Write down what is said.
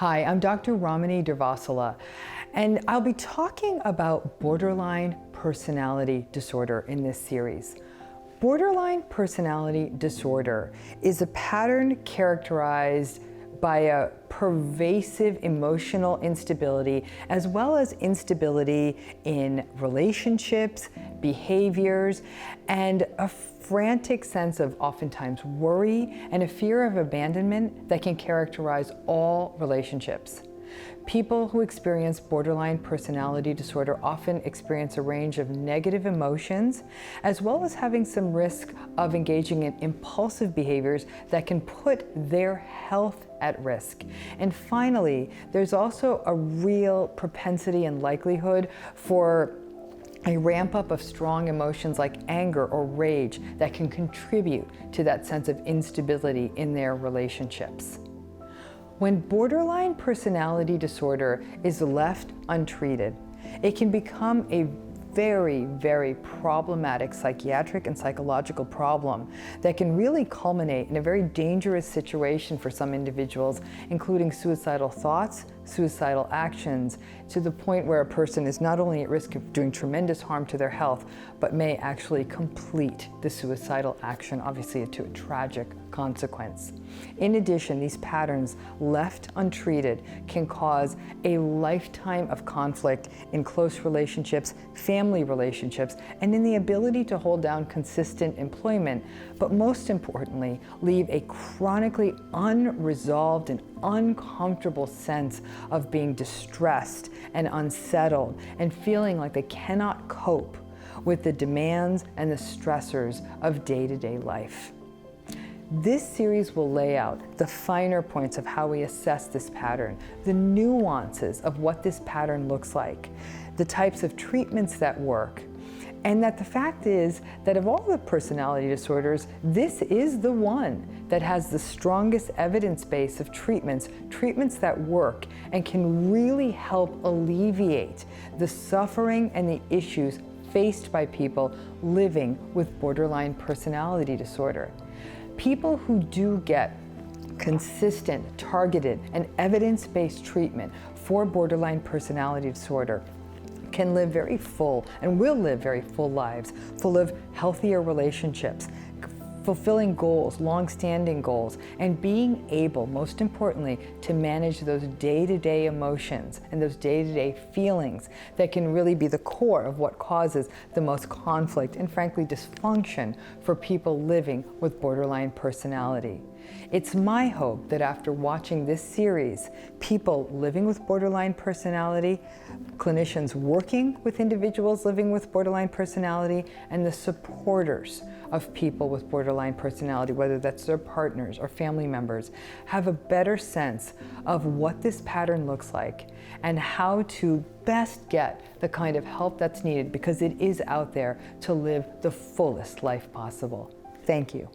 Hi, I'm Dr. Ramani and I'll be talking about borderline personality disorder in this series. Borderline personality disorder is a pattern characterized by a pervasive emotional instability, as well as instability in relationships, behaviors, and a frantic sense of oftentimes worry and a fear of abandonment that can characterize all relationships. People who experience borderline personality disorder often experience a range of negative emotions, as well as having some risk of engaging in impulsive behaviors that can put their health at risk. And finally, there's also a real propensity and likelihood for a ramp up of strong emotions like anger or rage that can contribute to that sense of instability in their relationships. When borderline personality disorder is left untreated, it can become a very, very problematic psychiatric and psychological problem that can really culminate in a very dangerous situation for some individuals, including suicidal thoughts, suicidal actions, to the point where a person is not only at risk of doing tremendous harm to their health, but may actually complete the suicidal action, obviously to a tragic consequence. In addition, these patterns left untreated can cause a lifetime of conflict in close relationships, family relationships, and in the ability to hold down consistent employment, but most importantly, leave a chronically unresolved and uncomfortable sense of being distressed and unsettled and feeling like they cannot cope with the demands and the stressors of day-to-day life. This series will lay out the finer points of how we assess this pattern, the nuances of what this pattern looks like, the types of treatments that work, and that the fact is that of all the personality disorders, this is the one that has the strongest evidence base of treatments that work and can really help alleviate the suffering and the issues faced by people living with borderline personality disorder. People who do get consistent, targeted, and evidence-based treatment for borderline personality disorder can live very full and will live very full lives, full of healthier relationships, fulfilling goals, long-standing goals, and being able, most importantly, to manage those day-to-day emotions and those day-to-day feelings that can really be the core of what causes the most conflict and frankly dysfunction for people living with borderline personality. It's my hope that after watching this series, people living with borderline personality, clinicians working with individuals living with borderline personality, and the supporters of people with borderline personality, whether that's their partners or family members, have a better sense of what this pattern looks like and how to best get the kind of help that's needed, because it is out there to live the fullest life possible. Thank you.